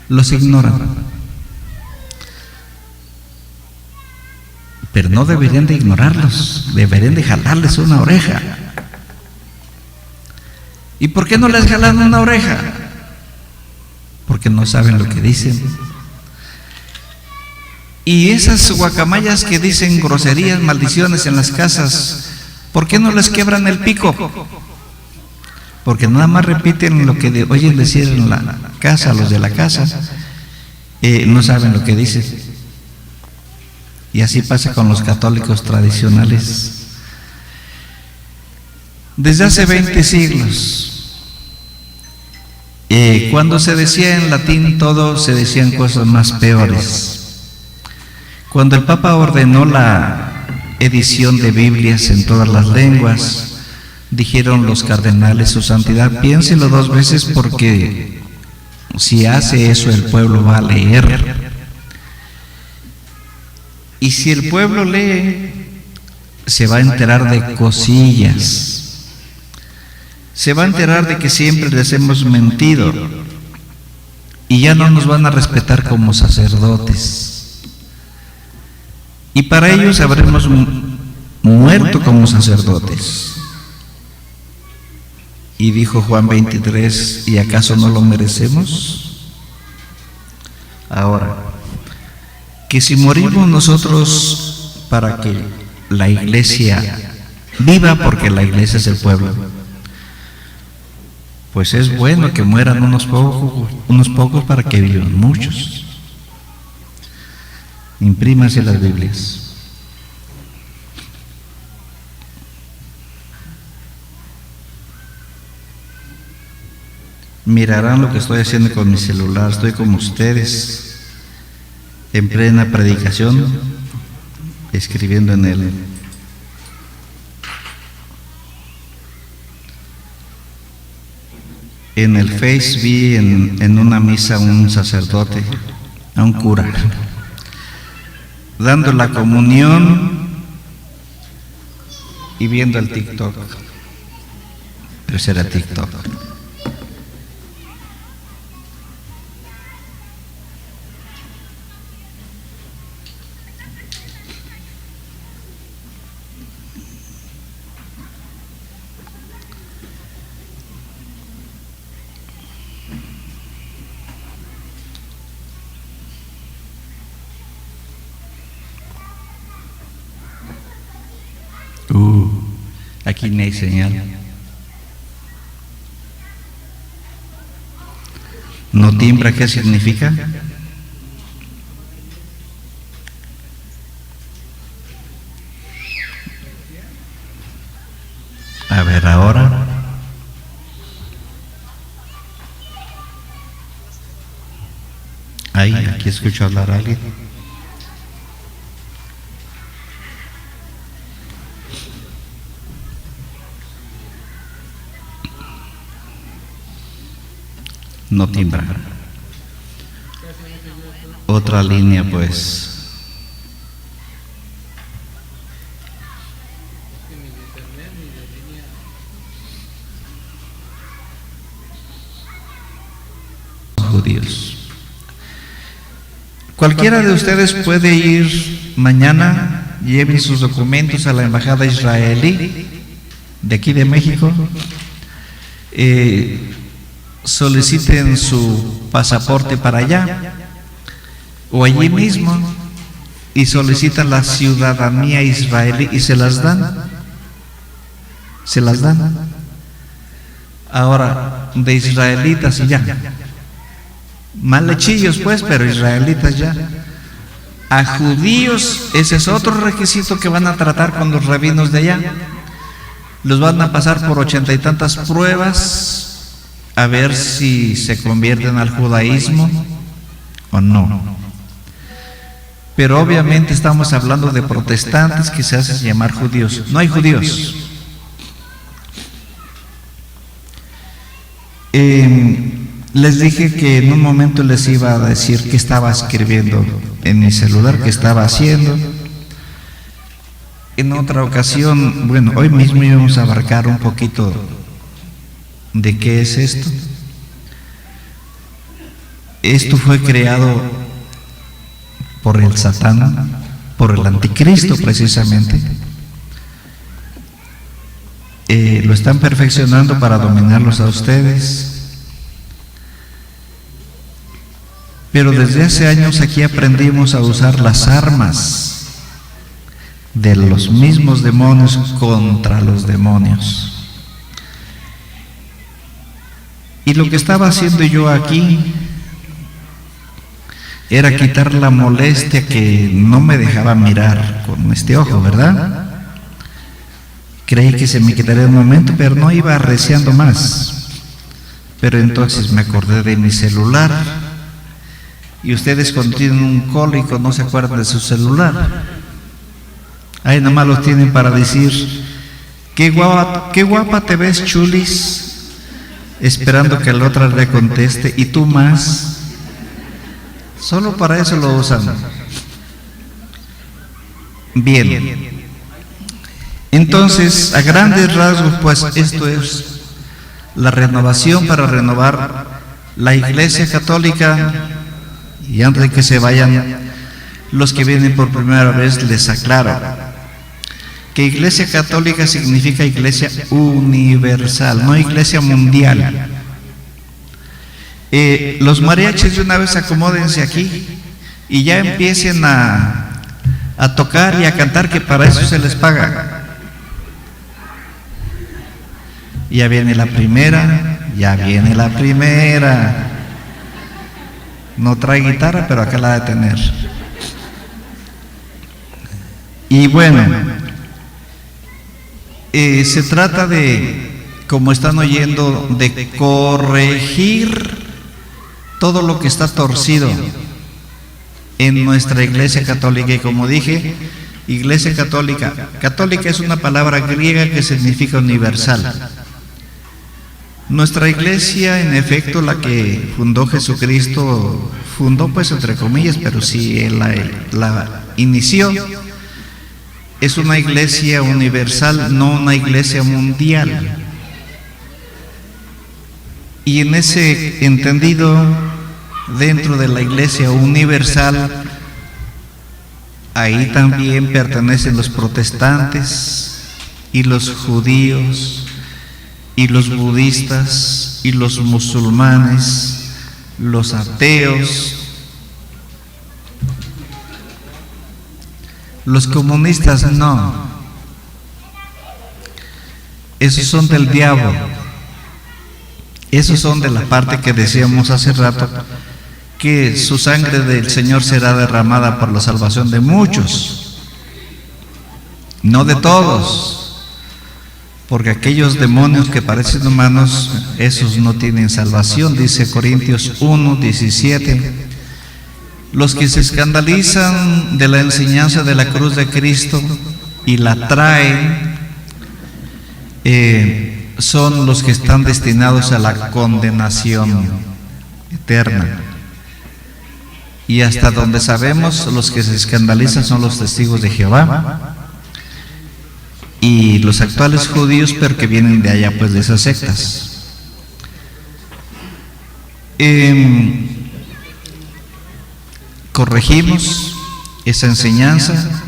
los ignoran. Pero no deberían de ignorarlos, deberían de jalarles una oreja. ¿Y por qué no les jalan una oreja? Porque no saben lo que dicen. Y esas guacamayas que dicen groserías, maldiciones en las casas, ¿por qué no les quebran el pico? Porque nada más repiten lo que oyen decir en la casa, los de la casa, no saben lo que dicen. Y así pasa con los católicos tradicionales. Desde hace 20 siglos, cuando se decía en latín todo, se decían cosas más peores. Cuando el Papa ordenó la edición de Biblias en todas las lenguas, dijeron los cardenales: su santidad, piénselo 2 veces, porque si hace eso el pueblo va a leer. Y si el pueblo lee, se va a enterar de cosillas. Se va a enterar de que siempre les hemos mentido y ya no nos van a respetar como sacerdotes. Y para ellos habremos muerto como sacerdotes. Y dijo Juan 23: ¿y acaso no lo merecemos? Ahora, que si morimos nosotros para que la iglesia viva, porque la iglesia es el pueblo, pues es bueno que mueran unos pocos para que vivan muchos. Imprímanse las Biblias. Mirarán lo que estoy haciendo con mi celular. Estoy como ustedes, en plena predicación, escribiendo en él. En el Face vi en una misa a un sacerdote, a un cura, dando la comunión y viendo el TikTok. Pero ese era TikTok. Aquí no hay señal. ¿No timbra? ¿Qué significa? A ver, ahora. Ahí, aquí escucho hablar a alguien. No timbra. Otra línea, pues. Judíos. Cualquiera de ustedes puede ir mañana, lleven sus documentos a la embajada israelí de aquí de México. Soliciten su pasaporte para allá o allí mismo y solicitan la ciudadanía israelí y se las dan. Ahora, de israelitas y ya. Mal lechillos pues, pero israelitas ya. A judíos, ese es otro requisito que van a tratar con los rabinos de allá. Los van a pasar por 80 y tantas pruebas a ver si se convierten al judaísmo o no. Pero obviamente estamos hablando de protestantes que se hacen llamar judíos. No hay judíos. Les dije que en un momento les iba a decir qué estaba escribiendo en mi celular, qué estaba haciendo. En otra ocasión, bueno, hoy mismo íbamos a abarcar un poquito de qué es esto. esto fue creado por el Satán, por el anticristo precisamente. Lo están perfeccionando para dominarlos a ustedes. Pero desde hace años aquí aprendimos a usar las armas de los mismos demonios contra los demonios. Y lo que estaba haciendo yo aquí era quitar la molestia que no me dejaba mirar con este ojo, ¿verdad? Creí que se me quitaría un momento, pero no iba arreciando más. Pero entonces me acordé de mi celular. Y ustedes cuando tienen un cólico no se acuerdan de su celular. Ahí nomás los tienen para decir, qué guapa te ves, chulis, esperando que la otra le conteste, y tú más. Solo para eso lo usan. Bien. Entonces, a grandes rasgos, pues esto es la renovación para renovar la Iglesia Católica. Y antes de que se vayan los que vienen por primera vez, les aclaro que Iglesia Católica significa Iglesia universal, no Iglesia mundial. Los mariachis de una vez acomódense aquí y ya empiecen a tocar y a cantar, que para eso se les paga. Ya viene la primera, ya viene la primera. No trae guitarra, pero acá la ha de tener. Y bueno, se trata de, como están oyendo, de corregir todo lo que está torcido en nuestra Iglesia Católica. Y como dije, Iglesia Católica, católica es una palabra griega que significa universal. Nuestra iglesia, en efecto, la que fundó Jesucristo, fundó pues entre comillas, pero sí Él la inició, es una iglesia universal, no una iglesia mundial. Y en ese entendido, dentro de la iglesia universal, ahí también pertenecen los protestantes y los judíos y los budistas y los musulmanes, los ateos, los comunistas no. Esos son del diablo. Esos son de la parte que decíamos hace rato, que su sangre del Señor será derramada por la salvación de muchos, no de todos. Porque aquellos demonios que parecen humanos, esos no tienen salvación, dice Corintios 1:17. Los que se escandalizan de la enseñanza de la cruz de Cristo y la traen, son los que están destinados a la condenación eterna. Y hasta donde sabemos, los que se escandalizan son los testigos de Jehová y los actuales judíos, pero que vienen de allá, pues de esas sectas. Corregimos esa enseñanza,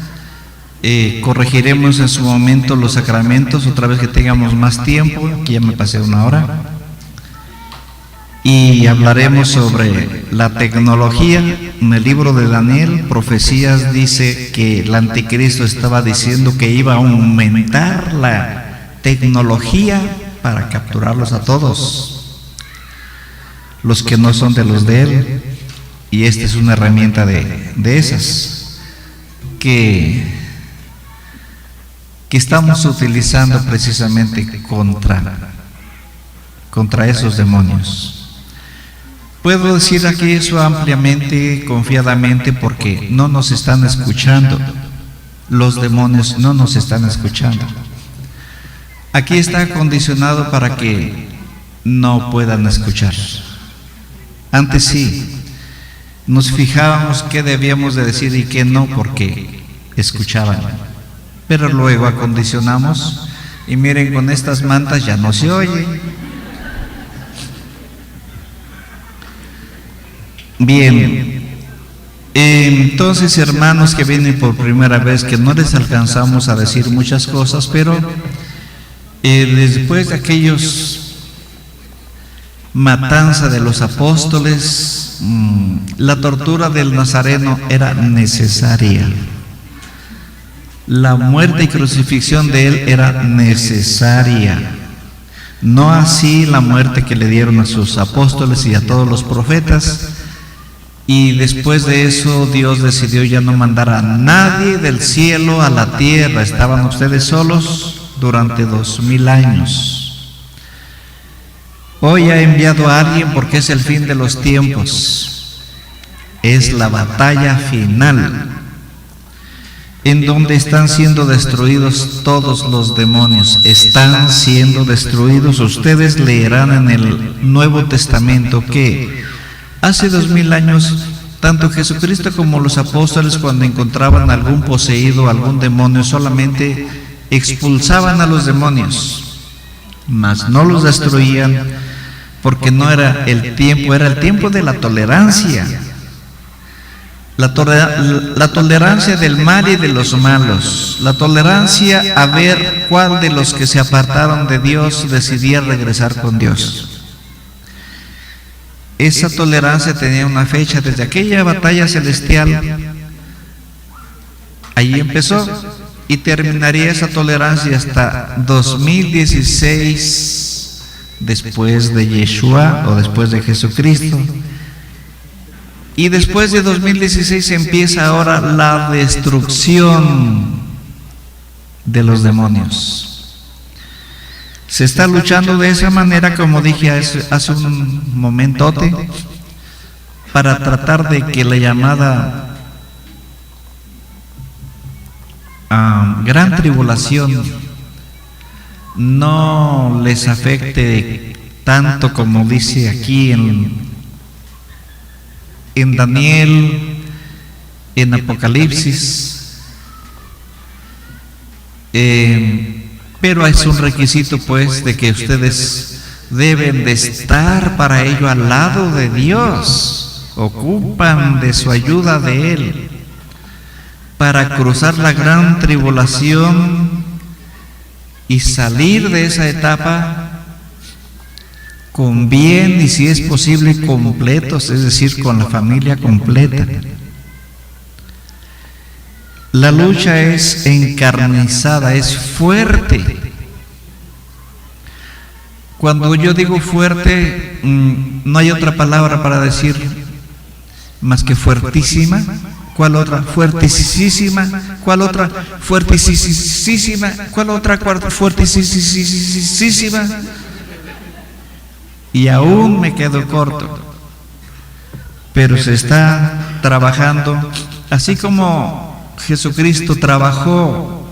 corregiremos en su momento los sacramentos, otra vez que tengamos más tiempo, aquí ya me pasé 1 hora, y hablaremos sobre la tecnología. En el libro de Daniel, Profecías, dice que el anticristo estaba diciendo que iba a aumentar la tecnología para capturarlos a todos, los que no son de los de él, y esta es una herramienta de esas que estamos utilizando precisamente contra esos demonios. Puedo decir aquí eso ampliamente, confiadamente, porque no nos están escuchando. Los demonios no nos están escuchando. Aquí está acondicionado para que no puedan escuchar. Antes sí, nos fijábamos qué debíamos de decir y qué no, porque escuchaban. Pero luego acondicionamos, y miren, con estas mantas ya no se oye. Bien, entonces, hermanos que vienen por primera vez, que no les alcanzamos a decir muchas cosas, pero después de aquellos matanza de los apóstoles, la tortura del Nazareno era necesaria. La muerte y crucifixión de él era necesaria. No así la muerte que le dieron a sus apóstoles y a todos los profetas. Y después de eso Dios decidió ya no mandar a nadie del cielo a la tierra. Estaban ustedes solos durante 2000 años. Hoy ha enviado a alguien porque es el fin de los tiempos. Es la batalla final, en donde están siendo destruidos todos los demonios. Están siendo destruidos. Ustedes leerán en el Nuevo Testamento que hace 2000 años, tanto Jesucristo como los apóstoles, cuando encontraban algún poseído, algún demonio, solamente expulsaban a los demonios, mas no los destruían, porque no era el tiempo, era el tiempo de la tolerancia. La tolerancia del mal y de los malos, la tolerancia a ver cuál de los que se apartaron de Dios decidía regresar con Dios. Esa tolerancia tenía una fecha, desde aquella batalla celestial, ahí empezó, y terminaría esa tolerancia hasta 2016, después de Yeshua o después de Jesucristo. Y después de 2016 empieza ahora la destrucción de los demonios. Se está luchando de esa manera, como dije hace un momentote, para tratar de que la llamada gran tribulación no les afecte tanto como dice aquí en Daniel, en Apocalipsis. Pero es un requisito, pues, de que ustedes deben de estar para ello al lado de Dios. Ocupan de su ayuda de Él para cruzar la gran tribulación y salir de esa etapa con bien y, si es posible, completos, es decir, con la familia completa. La lucha es encarnizada, es fuerte. Cuando yo digo fuerte, no hay otra palabra para decir más que fuertísima. ¿Cuál otra? Fuertísima. ¿Cuál otra? Fuertísima. ¿Cuál otra? Fuertísima. Y aún me quedo corto. Pero se está trabajando, así como Jesucristo trabajó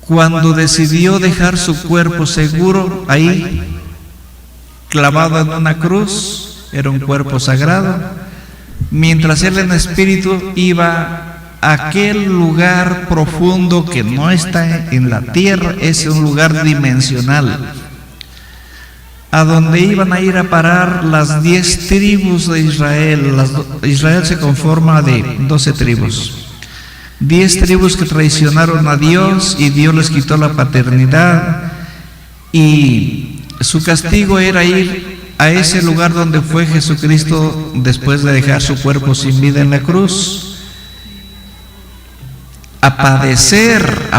cuando decidió dejar su cuerpo seguro ahí, clavado en una cruz. Era un cuerpo sagrado, mientras Él en espíritu iba a aquel lugar profundo que no está en la tierra, es un lugar dimensional, a donde iban a ir a parar las 10 tribus de Israel. Israel se conforma de 12 tribus. 10 tribus que traicionaron a Dios y Dios les quitó la paternidad, y su castigo era ir a ese lugar donde fue Jesucristo después de dejar su cuerpo sin vida en la cruz, a padecer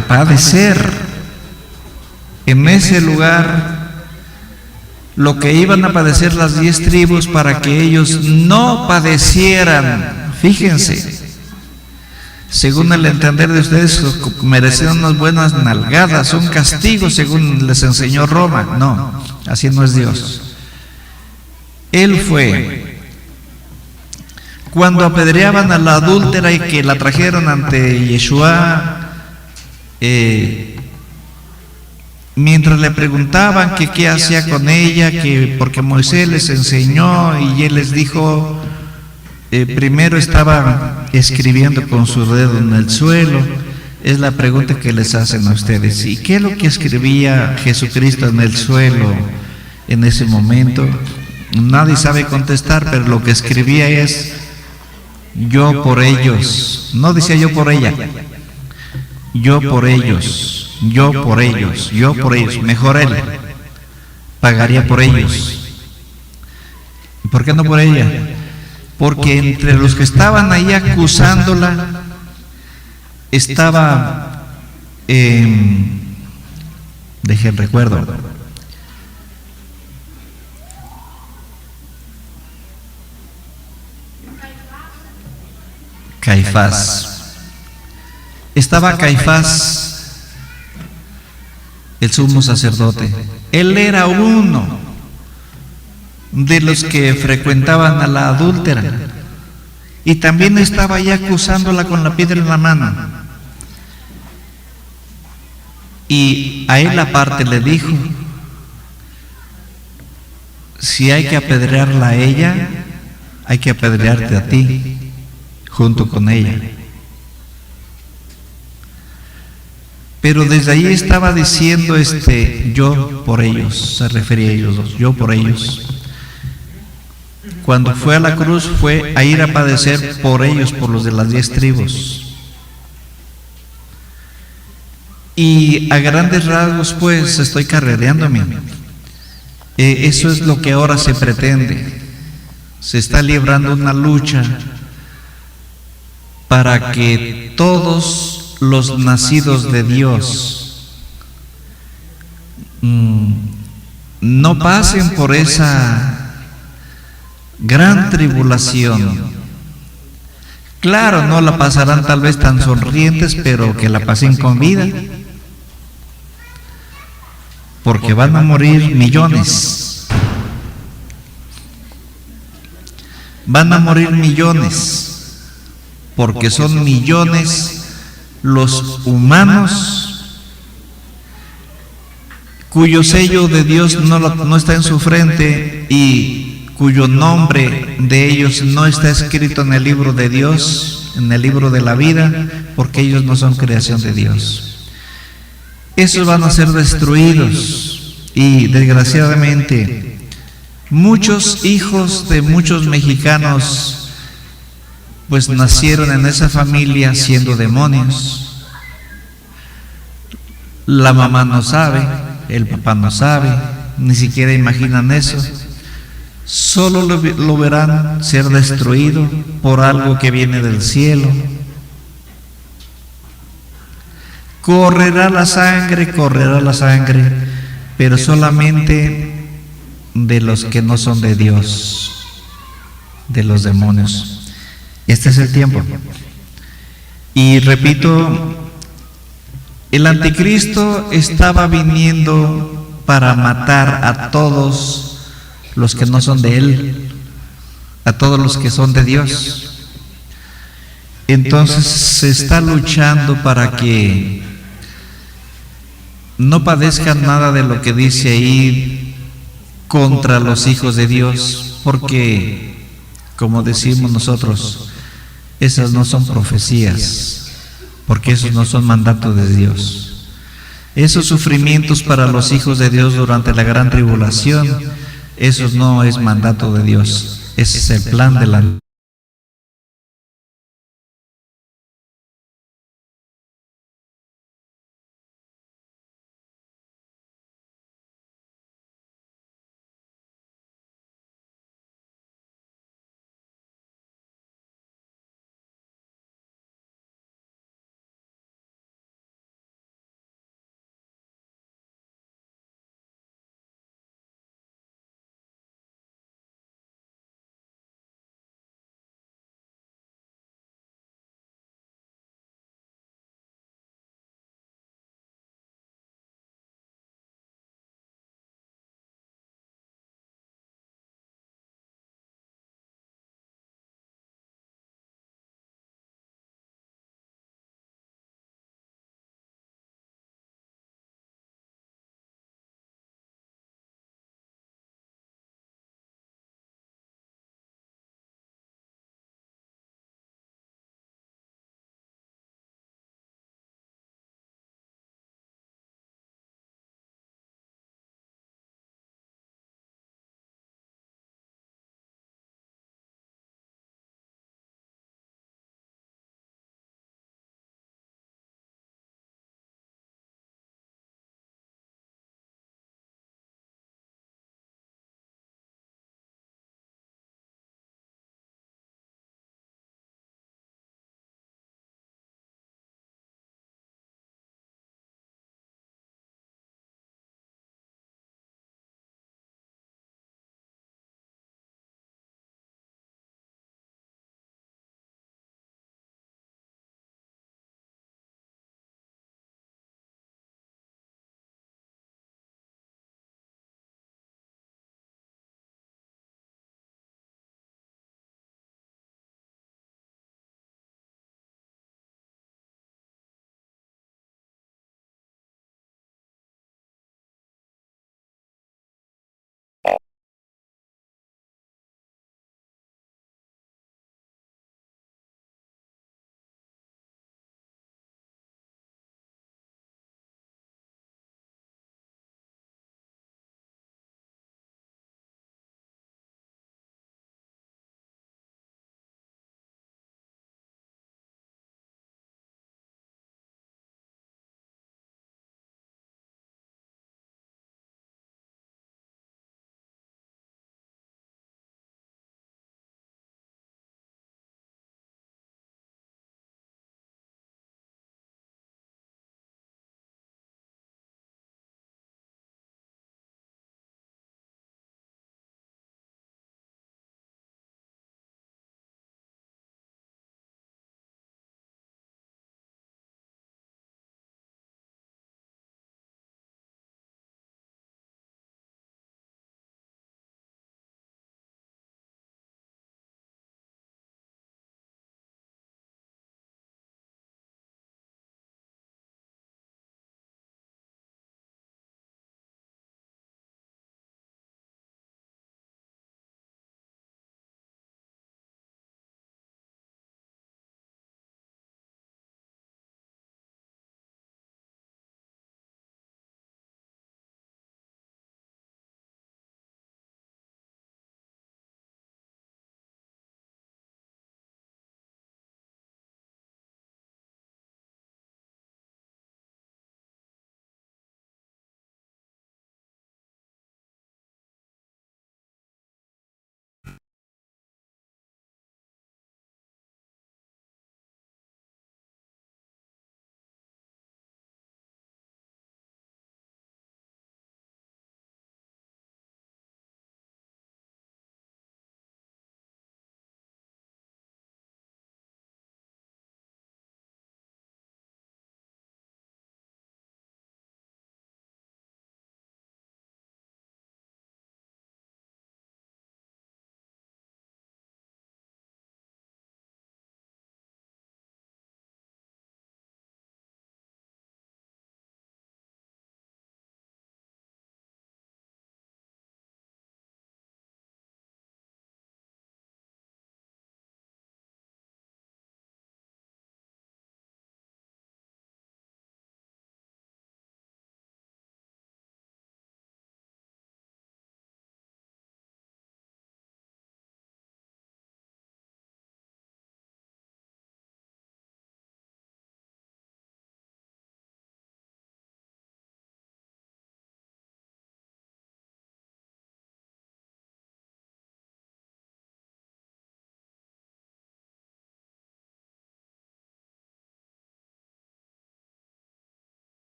en ese lugar lo que iban a padecer las 10 tribus, para que ellos no padecieran. Fíjense, según el entender de ustedes, merecieron unas buenas nalgadas, un castigo según les enseñó Roma. No, así no es Dios. Él fue, cuando apedreaban a la adúltera y que la trajeron ante Yeshua, mientras le preguntaban que qué hacía con ella, que porque Moisés les enseñó, y él les dijo, primero estaba escribiendo con su dedo en el suelo. Es la pregunta que les hacen a ustedes. ¿Y qué es lo que escribía Jesucristo en el suelo en ese momento? nadie sabe contestar, pero lo que escribía es: yo por ellos. No decía yo por ella. Yo por ellos, yo por ellos, yo por ellos. Mejor él pagaría por ellos. ¿Y por qué no por ella? Porque entre los que estaban ahí acusándola estaba, dejé el recuerdo, Caifás. Estaba Caifás, el sumo sacerdote. Él era uno de los que frecuentaban a la adúltera y también estaba ahí acusándola con la piedra en la mano. Y a él aparte le dijo: si hay que apedrearla a ella, hay que apedrearte a ti junto con ella. Pero desde ahí estaba diciendo yo por ellos, se refería a ellos dos, yo por ellos. Cuando fue a la cruz fue a ir a padecer por ellos, por los de las 10 tribus. Y a grandes rasgos, pues, estoy carrereándome. Eso es lo que ahora se pretende. Se está librando una lucha para que todos los nacidos de Dios no pasen por esa gran tribulación. Claro, no la pasarán tal vez tan sonrientes, pero que la pasen con vida, porque van a morir millones. Van a morir millones, porque son millones los humanos cuyo sello de Dios no está en su frente y cuyo nombre de ellos no está escrito en el libro de Dios, en el libro de la vida, porque ellos no son creación de Dios. Esos van a ser destruidos y desgraciadamente muchos hijos de muchos mexicanos pues nacieron en esa familia siendo demonios. La mamá no sabe, el papá no sabe, ni siquiera imaginan eso. Solo lo verán ser destruido por algo que viene del cielo. Correrá la sangre, pero solamente de los que no son de Dios, de los demonios. Este es el tiempo. Y repito, el anticristo estaba viniendo para matar a todos los que no son de él, a todos los que son de Dios. Entonces se está luchando para que no padezcan nada de lo que dice ahí contra los hijos de Dios, porque, como decimos nosotros, esas no son profecías, porque esos no son mandatos de Dios. Esos sufrimientos para los hijos de Dios durante la gran tribulación, esos no es mandato de Dios, ese es el plan de la